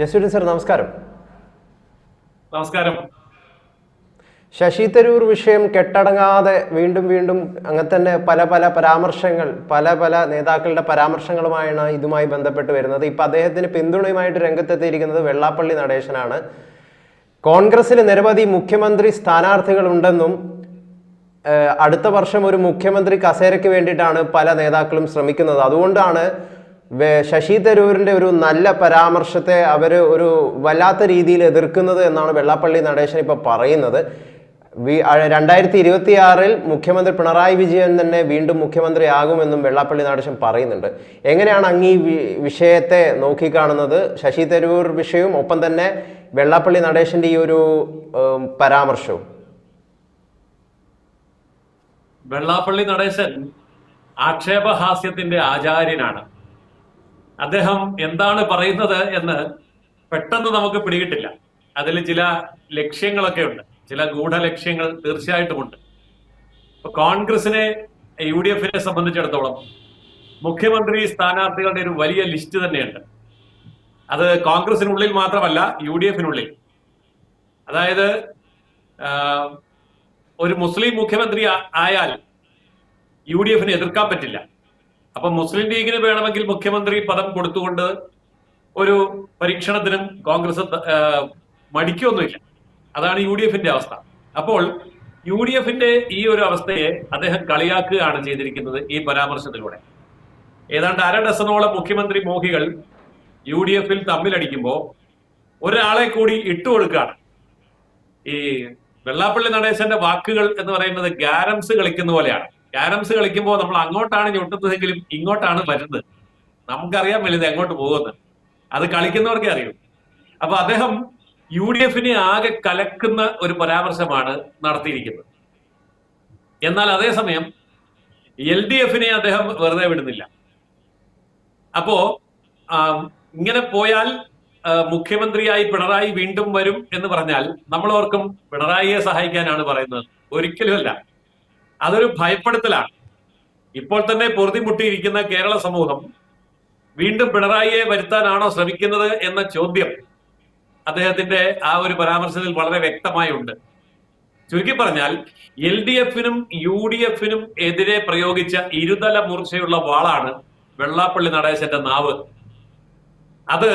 Justin sir നമസ്കാരം. നമസ്കാരം. ശശി തരൂർ വിഷയം കെട്ടടങ്ങാതെ വീണ്ടും വീണ്ടും അങ്ങനെ തന്നെ പല പരാമർശങ്ങൾ പല നേതാക്കളുടെ പരാമർശങ്ങളുമായാണ് ഇതുമായി ബന്ധപ്പെട്ട് വരുന്നത്. ഇപ്പം അദ്ദേഹത്തിന് പിന്തുണയുമായിട്ട് രംഗത്തെത്തിയിരിക്കുന്നത് വെള്ളാപ്പള്ളി നടേശനാണ്. കോൺഗ്രസിൽ നിരവധി മുഖ്യമന്ത്രി സ്ഥാനാർത്ഥികളുണ്ടെന്നും അടുത്ത വർഷം ഒരു മുഖ്യമന്ത്രി കസേരയ്ക്ക് വേണ്ടിയിട്ടാണ് പല നേതാക്കളും ശ്രമിക്കുന്നത്. അതുകൊണ്ടാണ് ശശി തരൂരിൻ്റെ ഒരു നല്ല പരാമർശത്തെ അവർ ഒരു വല്ലാത്ത രീതിയിൽ എതിർക്കുന്നത് എന്നാണ് വെള്ളാപ്പള്ളി നടേശൻ ഇപ്പോൾ പറയുന്നത്. 2026 മുഖ്യമന്ത്രി പിണറായി വിജയൻ തന്നെ വീണ്ടും മുഖ്യമന്ത്രിയാകുമെന്നും വെള്ളാപ്പള്ളി നടേശൻ പറയുന്നുണ്ട്. എങ്ങനെയാണ് അങ്ങ് ഈ വിഷയത്തെ നോക്കിക്കാണുന്നത്? ശശി തരൂർ വിഷയവും ഒപ്പം തന്നെ വെള്ളാപ്പള്ളി നടേശൻ്റെ ഈ ഒരു പരാമർശവും. വെള്ളാപ്പള്ളി നടേശൻ ആക്ഷേപഹാസ്യത്തിന്റെ ആചാര്യനാണ്. അദ്ദേഹം എന്താണ് പറയുന്നത് എന്ന് പെട്ടെന്ന് നമുക്ക് പിടികിട്ടില്ല. അതിൽ ചില ലക്ഷ്യങ്ങളൊക്കെ ഉണ്ട്, ചില ഗൂഢലക്ഷ്യങ്ങൾ തീർച്ചയായിട്ടുമുണ്ട്. ഇപ്പൊ കോൺഗ്രസിനെ UDF-നെ സംബന്ധിച്ചിടത്തോളം മുഖ്യമന്ത്രി സ്ഥാനാർത്ഥികളുടെ ഒരു വലിയ ലിസ്റ്റ് തന്നെയുണ്ട്. അത് കോൺഗ്രസിനുള്ളിൽ മാത്രമല്ല, UDF-നുള്ളിൽ. അതായത് ഒരു മുസ്ലിം മുഖ്യമന്ത്രി ആയാൽ UDF-നെ എതിർക്കാൻ പറ്റില്ല. അപ്പൊ മുസ്ലിം ലീഗിന് വേണമെങ്കിൽ മുഖ്യമന്ത്രി പദം കൊടുത്തുകൊണ്ട് ഒരു പരീക്ഷണത്തിനും കോൺഗ്രസ് മടിക്കൊന്നുമില്ല. അതാണ് UDF-ന്റെ അവസ്ഥ. അപ്പോൾ UDF-ന്റെ ഈ ഒരു അവസ്ഥയെ അദ്ദേഹം കളിയാക്കുകയാണ് ചെയ്തിരിക്കുന്നത് ഈ പരാമർശത്തിലൂടെ. ഏതാണ്ട് 1/2 ഡസനോളം മുഖ്യമന്ത്രി മോഹികൾ UDF-ൽ തമ്മിലടിക്കുമ്പോൾ ഒരാളെ കൂടി ഇട്ടുകൊടുക്കുകയാണ്. ഈ വെള്ളാപ്പള്ളി നടേശന്റെ വാക്കുകൾ എന്ന് പറയുന്നത് ഗ്യാരംസ് കളിക്കുന്ന പോലെയാണ്. ക്യാരംസ് കളിക്കുമ്പോൾ നമ്മൾ അങ്ങോട്ടാണ് ഞൊട്ടുന്നതെങ്കിലും ഇങ്ങോട്ടാണ് വരുന്നത്. നമുക്കറിയാൻ വലുത് എങ്ങോട്ട് പോകുന്നത്, അത് കളിക്കുന്നവർക്കേ അറിയൂ. അപ്പൊ അദ്ദേഹം UDF-നെ ആകെ കലക്കുന്ന ഒരു പരാമർശമാണ് നടത്തിയിരിക്കുന്നത്. എന്നാൽ അതേസമയം LDF-നെ അദ്ദേഹം വെറുതെ വിടുന്നില്ല. അപ്പോ ഇങ്ങനെ പോയാൽ മുഖ്യമന്ത്രിയായി പിണറായി വീണ്ടും വരും എന്ന് പറഞ്ഞാൽ നമ്മൾ ഓർക്കും പിണറായിയെ സഹായിക്കാനാണ് പറയുന്നത്. ഒരിക്കലുമല്ല, അതൊരു ഭയപ്പെടുത്തലാണ്. ഇപ്പോൾ തന്നെ പൊറുതിമുട്ടിയിരിക്കുന്ന കേരള സമൂഹം വീണ്ടും പിണറായിയെ വരുത്താനാണോ ശ്രമിക്കുന്നത് എന്ന ചോദ്യം അദ്ദേഹത്തിന്റെ ആ ഒരു പരാമർശത്തിൽ വളരെ വ്യക്തമായി ഉണ്ട്. ചുരുക്കി പറഞ്ഞാൽ LDF-നും UDF-നും എതിരെ പ്രയോഗിച്ച ഇരുതല മൂർച്ചയുള്ള വാളാണ് വെള്ളാപ്പള്ളി നടേശന്റെ നാവ്. അത്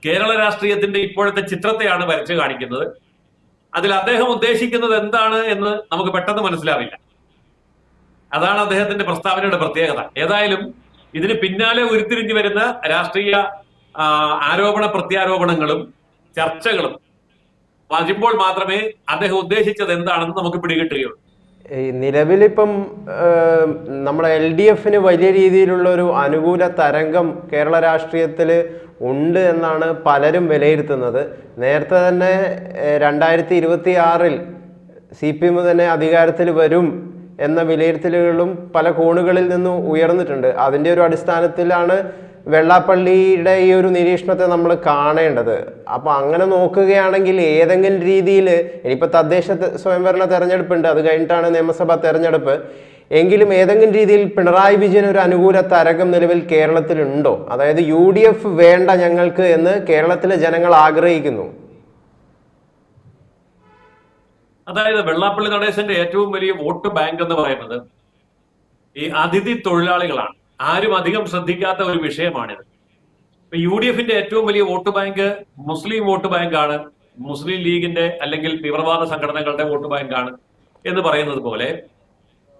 കേരള രാഷ്ട്രീയത്തിന്റെ ഇപ്പോഴത്തെ ചിത്രത്തെയാണ് വരച്ചു കാണിക്കുന്നത്. അതിൽ അദ്ദേഹം ഉദ്ദേശിക്കുന്നത് എന്താണ് എന്ന് നമുക്ക് പെട്ടെന്ന് മനസ്സിലാവില്ല. അതാണ് അദ്ദേഹത്തിന്റെ പ്രസ്താവനയുടെ പ്രത്യേകത. ഏതായാലും ഇതിന് പിന്നാലെ ഉരുത്തിരിഞ്ഞു വരുന്ന രാഷ്ട്രീയ ആരോപണ പ്രത്യാരോപണങ്ങളും ചർച്ചകളും വരുമ്പോൾ മാത്രമേ അദ്ദേഹം ഉദ്ദേശിച്ചത് എന്താണെന്ന് നമുക്ക് പിടികിട്ടുകയുള്ളൂ. നിലവിലിപ്പം നമ്മുടെ LDF-ന് വലിയ രീതിയിലുള്ള ഒരു അനുകൂല തരംഗം കേരള രാഷ്ട്രീയത്തിൽ ഉണ്ട് എന്നാണ് പലരും വിലയിരുത്തുന്നത്. നേരത്തെ തന്നെ 2026 CPM തന്നെ അധികാരത്തിൽ വരും എന്ന വിലയിരുത്തലുകളും പല കോണുകളിൽ നിന്നും ഉയർന്നിട്ടുണ്ട്. അതിൻ്റെ ഒരു അടിസ്ഥാനത്തിലാണ് വെള്ളാപ്പള്ളിയുടെ ഈ ഒരു നിരീക്ഷണത്തെ നമ്മൾ കാണേണ്ടത്. അപ്പോൾ അങ്ങനെ നോക്കുകയാണെങ്കിൽ ഏതെങ്കിലും രീതിയിൽ ഇനിയിപ്പോൾ തദ്ദേശ സ്വയംഭരണ തെരഞ്ഞെടുപ്പുണ്ട്, അത് കഴിഞ്ഞിട്ടാണ് നിയമസഭാ തെരഞ്ഞെടുപ്പ്, എങ്കിലും ഏതെങ്കിലും രീതിയിൽ പിണറായി വിജയൻ ഒരു അനുകൂല തരംഗം നിലവിൽ കേരളത്തിലുണ്ടോ? അതായത് UDF വേണ്ട ഞങ്ങൾക്ക് എന്ന് കേരളത്തിലെ ജനങ്ങൾ ആഗ്രഹിക്കുന്നു. അതായത് വെള്ളാപ്പള്ളി നടേശന്റെ ഏറ്റവും വലിയ വോട്ട് ബാങ്ക് എന്ന് പറയുന്നത് ഈ അതിഥി തൊഴിലാളികളാണ്. ആരും അധികം ശ്രദ്ധിക്കാത്ത ഒരു വിഷയമാണിത്. ഇപ്പൊ UDF-ന്റെ ഏറ്റവും വലിയ വോട്ട് ബാങ്ക് മുസ്ലിം വോട്ട് ബാങ്കാണ്, മുസ്ലിം ലീഗിന്റെ അല്ലെങ്കിൽ തീവ്രവാദ സംഘടനകളുടെ വോട്ട് ബാങ്കാണ് എന്ന് പറയുന്നത് പോലെ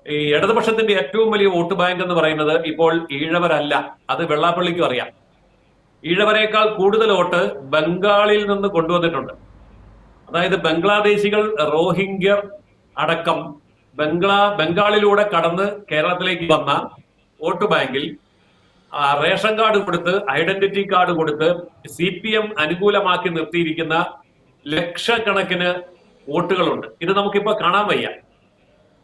ഈ ഇടതുപക്ഷത്തിന്റെ ഏറ്റവും വലിയ വോട്ട് ബാങ്ക് എന്ന് പറയുന്നത് ഇപ്പോൾ ഈഴവരല്ല. അത് വെള്ളാപ്പള്ളിക്കും അറിയാം. ഈഴവരേക്കാൾ കൂടുതൽ വോട്ട് ബംഗാളിൽ നിന്ന് കൊണ്ടുവന്നിട്ടുണ്ട്. അതായത് ബംഗ്ലാദേശികൾ, റോഹിംഗ്യർ അടക്കം ബംഗാളിലൂടെ കടന്ന് കേരളത്തിലേക്ക് വന്ന വോട്ട് ബാങ്കിൽ റേഷൻ കാർഡ് കൊടുത്ത്, ഐഡന്റിറ്റി കാർഡ് കൊടുത്ത് CPM അനുകൂലമാക്കി നിർത്തിയിരിക്കുന്ന ലക്ഷക്കണക്കിന് വോട്ടുകളുണ്ട്. ഇത് നമുക്കിപ്പോ കാണാൻ വയ്യ.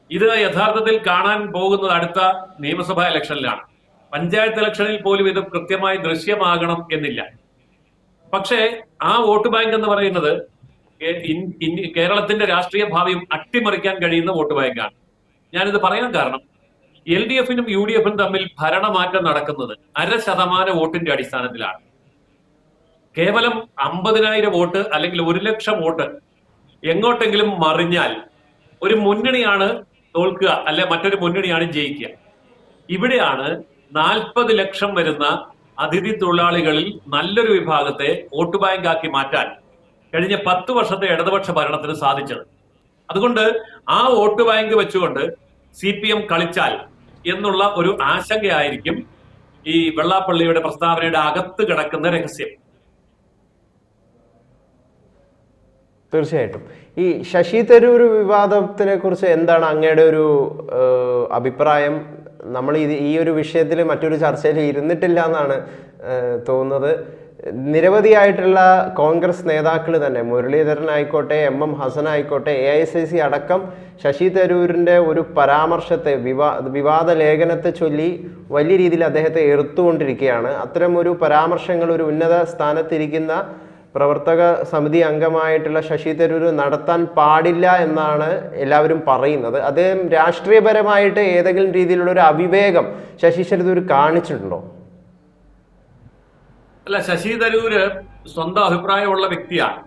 ഇത് യഥാർത്ഥത്തിൽ കാണാൻ പോകുന്നത് അടുത്ത നിയമസഭാ ഇലക്ഷനിലാണ്. പഞ്ചായത്ത് ഇലക്ഷനിൽ പോലും ഇത് കൃത്യമായി ദൃശ്യമാകണം എന്നില്ല. പക്ഷേ ആ വോട്ട് ബാങ്ക് എന്ന് പറയുന്നത് കേരളത്തിന്റെ രാഷ്ട്രീയ ഭാവിയും അട്ടിമറിക്കാൻ കഴിയുന്ന വോട്ട് ബാങ്കാണ്. ഞാനിത് പറയാൻ കാരണം LDF-നും UDF-നും തമ്മിൽ ഭരണമാറ്റം നടക്കുന്നത് 0.5% വോട്ടിന്റെ അടിസ്ഥാനത്തിലാണ്. കേവലം 50,000 വോട്ട് അല്ലെങ്കിൽ 1,00,000 വോട്ട് എങ്ങോട്ടെങ്കിലും മറിഞ്ഞാൽ ഒരു മുന്നണിയാണ് തോൽക്കുക, അല്ലെ മറ്റൊരു മുന്നണിയാണ് ജയിക്കുക. ഇവിടെയാണ് 40 ലക്ഷം വരുന്ന അതിഥി തൊഴിലാളികളിൽ നല്ലൊരു വിഭാഗത്തെ വോട്ട് ബാങ്കാക്കി മാറ്റാൻ കഴിഞ്ഞ 10 വർഷത്തെ ഇടതുപക്ഷ ഭരണത്തിന് സാധിച്ചത്. അതുകൊണ്ട് ആ വോട്ട് ബാങ്ക് വെച്ചുകൊണ്ട് CPM കളിച്ചാൽ എന്നുള്ള ഒരു ആശങ്കയായിരിക്കും ഈ വെള്ളാപ്പള്ളിയുടെ പ്രസ്താവനയുടെ അകത്ത് കിടക്കുന്ന രഹസ്യം. തീർച്ചയായിട്ടും. ഈ ശശി തരൂർ വിവാദത്തിനെ കുറിച്ച് എന്താണ് അങ്ങയുടെ ഒരു അഭിപ്രായം? നമ്മൾ ഈ ഒരു വിഷയത്തിൽ മറ്റൊരു ചർച്ചയിൽ ഇരുന്നിട്ടില്ല എന്നാണ് തോന്നുന്നത്. നിരവധിയായിട്ടുള്ള കോൺഗ്രസ് നേതാക്കൾ തന്നെ, മുരളീധരൻ ആയിക്കോട്ടെ, MM ഹസൻ ആയിക്കോട്ടെ, AICC അടക്കം ശശി തരൂരിൻ്റെ ഒരു പരാമർശത്തെ, വിവാദ ലേഖനത്തെ ചൊല്ലി വലിയ രീതിയിൽ അദ്ദേഹത്തെ എറുത്തുകൊണ്ടിരിക്കുകയാണ്. അത്തരം ഒരു പരാമർശങ്ങൾ ഒരു ഉന്നത സ്ഥാനത്തിരിക്കുന്ന പ്രവർത്തക സമിതി അംഗമായിട്ടുള്ള ശശി തരൂർ നടത്താൻ പാടില്ല എന്നാണ് എല്ലാവരും പറയുന്നത്. അദ്ദേഹം രാഷ്ട്രീയപരമായിട്ട് ഏതെങ്കിലും രീതിയിലുള്ള ഒരു അവിവേകം ശശി തരൂർ കാണിച്ചിട്ടുണ്ടോ? അല്ല, ശശി തരൂര് സ്വന്തം അഭിപ്രായമുള്ള വ്യക്തിയാണ്.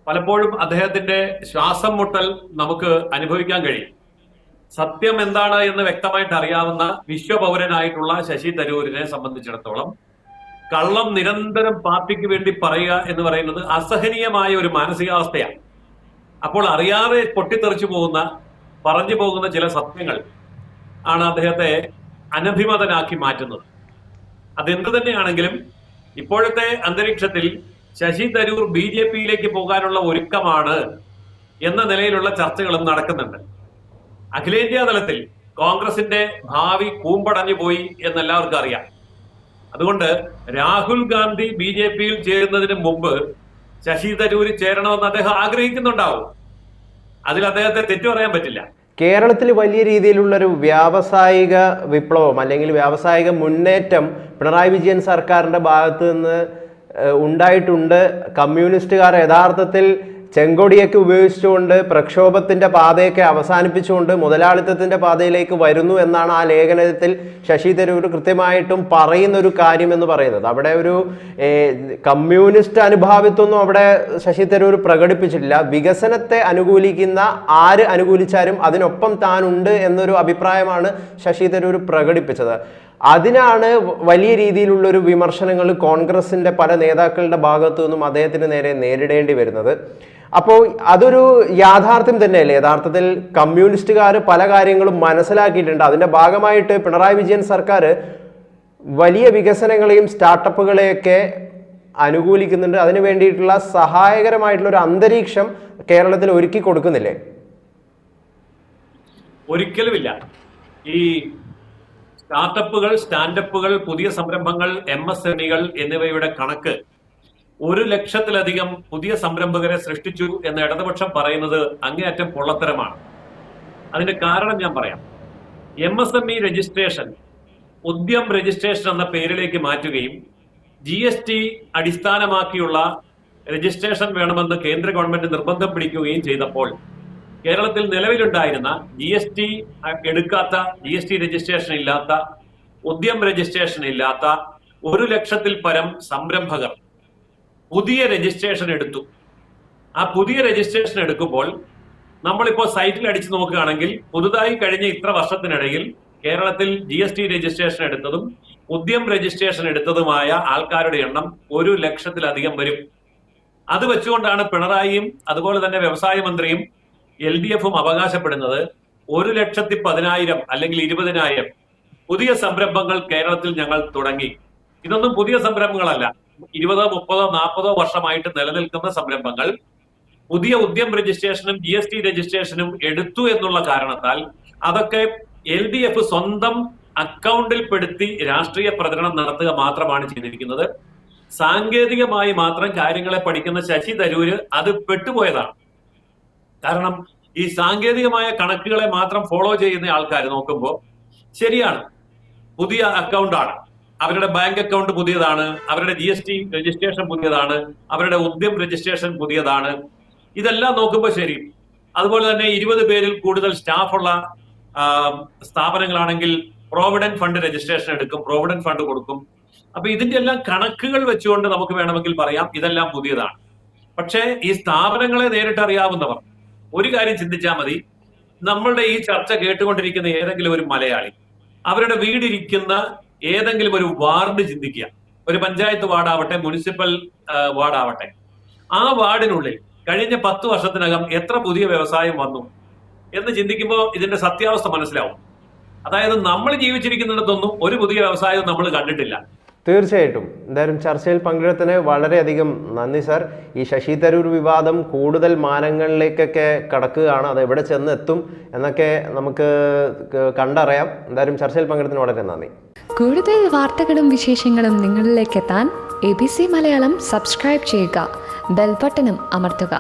പലപ്പോഴും അദ്ദേഹത്തിന്റെ ശ്വാസം മുട്ടൽ നമുക്ക് അനുഭവിക്കാൻ കഴിയും. സത്യം എന്താണ് എന്ന് വ്യക്തമായിട്ട് അറിയാവുന്ന വിശ്വപൗരനായിട്ടുള്ള ശശി തരൂരിനെ സംബന്ധിച്ചിടത്തോളം കള്ളം നിരന്തരം പാർട്ടിക്ക് വേണ്ടി പറയുക എന്ന് പറയുന്നത് അസഹനീയമായ ഒരു മാനസികാവസ്ഥയാണ്. അപ്പോൾ അറിയാതെ പൊട്ടിത്തെറിച്ചു പറഞ്ഞു പോകുന്ന ചില സത്യങ്ങൾ ആണ് അദ്ദേഹത്തെ അനഭിമതനാക്കി മാറ്റുന്നത്. അതെന്ത് തന്നെയാണെങ്കിലും ഇപ്പോഴത്തെ അന്തരീക്ഷത്തിൽ ശശി തരൂർ BJPയിലേക്ക് പോകാനുള്ള ഒരുക്കമാണ് എന്ന നിലയിലുള്ള ചർച്ചകളും നടക്കുന്നുണ്ട്. അഖിലേന്ത്യാ തലത്തിൽ കോൺഗ്രസിന്റെ ഭാവി കൂമ്പടഞ്ഞു പോയി എന്നെല്ലാവർക്കും അറിയാം. അതുകൊണ്ട് രാഹുൽ ഗാന്ധി BJPയിൽ ചേരുന്നതിന് മുമ്പ് ശശി തരൂര് ചേരണമെന്ന് അദ്ദേഹം ആഗ്രഹിക്കുന്നുണ്ടാവും. അതിൽ അദ്ദേഹത്തെ തെറ്റു പറയാൻ പറ്റില്ല. കേരളത്തിൽ വലിയ രീതിയിലുള്ളൊരു വ്യാവസായിക വിപ്ലവം അല്ലെങ്കിൽ വ്യാവസായിക മുന്നേറ്റം പിണറായി വിജയൻ സർക്കാരിൻ്റെ ഭാഗത്ത് നിന്ന് ഉണ്ടായിട്ടുണ്ട്. കമ്മ്യൂണിസ്റ്റുകാർ യഥാർത്ഥത്തിൽ ചെങ്കൊടിയൊക്കെ ഉപയോഗിച്ചുകൊണ്ട് പ്രക്ഷോഭത്തിന്റെ പാതയൊക്കെ അവസാനിപ്പിച്ചുകൊണ്ട് മുതലാളിത്തത്തിന്റെ പാതയിലേക്ക് വരുന്നു എന്നാണ് ആ ലേഖനത്തിൽ ശശി തരൂർ കൃത്യമായിട്ടും പറയുന്ന ഒരു കാര്യം എന്ന് പറയുന്നത്. അവിടെ ഒരു കമ്മ്യൂണിസ്റ്റ് അനുഭാവിത്വമൊന്നും അവിടെ ശശി തരൂർ പ്രകടിപ്പിച്ചിട്ടില്ല. വികസനത്തെ അനുകൂലിക്കുന്ന ആര് അനുകൂലിച്ചാലും അതിനൊപ്പം താനുണ്ട് എന്നൊരു അഭിപ്രായമാണ് ശശി തരൂർ പ്രകടിപ്പിച്ചത്. അതിനാണ് വലിയ രീതിയിലുള്ളൊരു വിമർശനങ്ങൾ കോൺഗ്രസിന്റെ പല നേതാക്കളുടെ ഭാഗത്തു നിന്നും അദ്ദേഹത്തിന് നേരെ നേരിടേണ്ടി വരുന്നത്. അപ്പോൾ അതൊരു യാഥാർത്ഥ്യം തന്നെയല്ലേ? യഥാർത്ഥത്തിൽ കമ്മ്യൂണിസ്റ്റുകാർ പല കാര്യങ്ങളും മനസ്സിലാക്കിയിട്ടുണ്ട്. അതിന്റെ ഭാഗമായിട്ട് പിണറായി വിജയൻ സർക്കാർ വലിയ വികസനങ്ങളെയും സ്റ്റാർട്ടപ്പുകളെയൊക്കെ അനുകൂലിക്കുന്നുണ്ട്. അതിനു വേണ്ടിയിട്ടുള്ള സഹായകരമായിട്ടുള്ള ഒരു അന്തരീക്ഷം കേരളത്തിൽ ഒരുക്കി കൊടുക്കുന്നില്ലേ? ഒരിക്കലുമില്ല. ഈ സ്റ്റാർട്ടപ്പുകൾ, സ്റ്റാൻഡപ്പുകൾ, പുതിയ സംരംഭങ്ങൾ, MSMEകൾ എന്നിവയുടെ കണക്ക് 1,00,000-ലധികം പുതിയ സംരംഭകരെ സൃഷ്ടിച്ചു എന്ന് ഇടതുപക്ഷം പറയുന്നത് അങ്ങേയറ്റം പൊള്ളത്തരമാണ്. അതിന്റെ കാരണം ഞാൻ പറയാം. MSME രജിസ്ട്രേഷൻ ഉദ്യം രജിസ്ട്രേഷൻ എന്ന പേരിലേക്ക് മാറ്റുകയും GST അടിസ്ഥാനമാക്കിയുള്ള രജിസ്ട്രേഷൻ വേണമെന്ന് കേന്ദ്ര ഗവൺമെന്റ് നിർബന്ധം പിടിക്കുകയും ചെയ്തപ്പോൾ കേരളത്തിൽ നിലവിലുണ്ടായിരുന്ന GST എടുക്കാത്ത, GST രജിസ്ട്രേഷൻ ഇല്ലാത്ത, ഉദ്യം രജിസ്ട്രേഷൻ ഇല്ലാത്ത 1,00,000-ൽ പരം സംരംഭകർ പുതിയ രജിസ്ട്രേഷൻ എടുത്തു. ആ പുതിയ രജിസ്ട്രേഷൻ എടുക്കുമ്പോൾ നമ്മളിപ്പോൾ സൈറ്റിൽ അടിച്ചു നോക്കുകയാണെങ്കിൽ പുതുതായി കഴിഞ്ഞ ഇത്ര വർഷത്തിനിടയിൽ കേരളത്തിൽ GST രജിസ്ട്രേഷൻ എടുത്തതും ഉദ്യം രജിസ്ട്രേഷൻ എടുത്തതുമായ ആൾക്കാരുടെ എണ്ണം 1,00,000-ലധികം വരും. അത് വെച്ചുകൊണ്ടാണ് പിണറായിയും അതുപോലെ തന്നെ വ്യവസായ മന്ത്രിയും LDFും അവകാശപ്പെടുന്നത് 1,10,000 അല്ലെങ്കിൽ 20,000 പുതിയ സംരംഭങ്ങൾ കേരളത്തിൽ ഞങ്ങൾ തുടങ്ങി. ഇതൊന്നും പുതിയ സംരംഭങ്ങളല്ല. 20, 30, 40 വർഷമായിട്ട് നിലനിൽക്കുന്ന സംരംഭങ്ങൾ പുതിയ ഉദ്യം രജിസ്ട്രേഷനും GST രജിസ്ട്രേഷനും എടുത്തു എന്നുള്ള കാരണത്താൽ അതൊക്കെ LDF സ്വന്തം അക്കൗണ്ടിൽ പെടുത്തി രാഷ്ട്രീയ പ്രചരണം നടത്തുക മാത്രമാണ് ചെയ്തിരിക്കുന്നത്. സാങ്കേതികമായി മാത്രം കാര്യങ്ങളെ പഠിക്കുന്ന ശശി തരൂര് അത് പെട്ടുപോയതാണ്. കാരണം ഈ സാങ്കേതികമായ കണക്കുകളെ മാത്രം ഫോളോ ചെയ്യുന്ന ആൾക്കാർ നോക്കുമ്പോൾ ശരിയാണ്, പുതിയ അക്കൗണ്ടാണ്, അവരുടെ ബാങ്ക് അക്കൗണ്ട് പുതിയതാണ്, അവരുടെ GST രജിസ്ട്രേഷൻ പുതിയതാണ്, അവരുടെ ഉദ്യം രജിസ്ട്രേഷൻ പുതിയതാണ്, ഇതെല്ലാം നോക്കുമ്പോൾ ശരി. അതുപോലെ തന്നെ 20 പേരിൽ കൂടുതൽ സ്റ്റാഫുള്ള സ്ഥാപനങ്ങളാണെങ്കിൽ പ്രോവിഡന്റ് ഫണ്ട് രജിസ്ട്രേഷൻ എടുക്കും, പ്രോവിഡന്റ് ഫണ്ട് കൊടുക്കും. അപ്പൊ ഇതിന്റെ എല്ലാം കണക്കുകൾ വെച്ചുകൊണ്ട് നമുക്ക് വേണമെങ്കിൽ പറയാം ഇതെല്ലാം പുതിയതാണ്. പക്ഷേ ഈ സ്ഥാപനങ്ങളെ നേരിട്ട് അറിയാവുന്നവർ ഒരു കാര്യം ചിന്തിച്ചാൽ മതി. നമ്മളുടെ ഈ ചർച്ച കേട്ടുകൊണ്ടിരിക്കുന്ന ഏതെങ്കിലും ഒരു മലയാളി അവരുടെ വീടിരിക്കുന്ന ഏതെങ്കിലും ഒരു വാർഡ് ചിന്തിക്കുക, ഒരു പഞ്ചായത്ത് വാർഡാവട്ടെ, മുനിസിപ്പൽ വാർഡാവട്ടെ, ആ വാർഡിനുള്ളിൽ കഴിഞ്ഞ 10 വർഷത്തിനകം എത്ര പുതിയ വ്യവസായം വന്നു എന്ന് ചിന്തിക്കുമ്പോൾ ഇതിന്റെ സത്യാവസ്ഥ മനസ്സിലാവും. അതായത് നമ്മൾ ജീവിച്ചിരിക്കുന്നിടത്തൊന്നും ഒരു പുതിയ വ്യവസായവും നമ്മൾ കണ്ടിട്ടില്ല. തീർച്ചയായിട്ടും. എന്തായാലും ചർച്ചയിൽ പങ്കെടുത്തതിന് വളരെയധികം നന്ദി സാർ. ഈ ശശി തരൂർ വിവാദം കൂടുതൽ മാനങ്ങളിലേക്കൊക്കെ കടക്കുകയാണ്, അത് എവിടെ ചെന്ന് എത്തും എന്നൊക്കെ നമുക്ക് കണ്ടറിയാം. എന്തായാലും ചർച്ചയിൽ പങ്കെടുത്തതിന് വളരെ നന്ദി. കൂടുതൽ വാർത്തകളും വിശേഷങ്ങളും നിങ്ങളിലേക്ക് എത്താൻ ABC മലയാളം സബ്സ്ക്രൈബ് ചെയ്യുക, ബെൽ ബട്ടണും അമർത്തുക.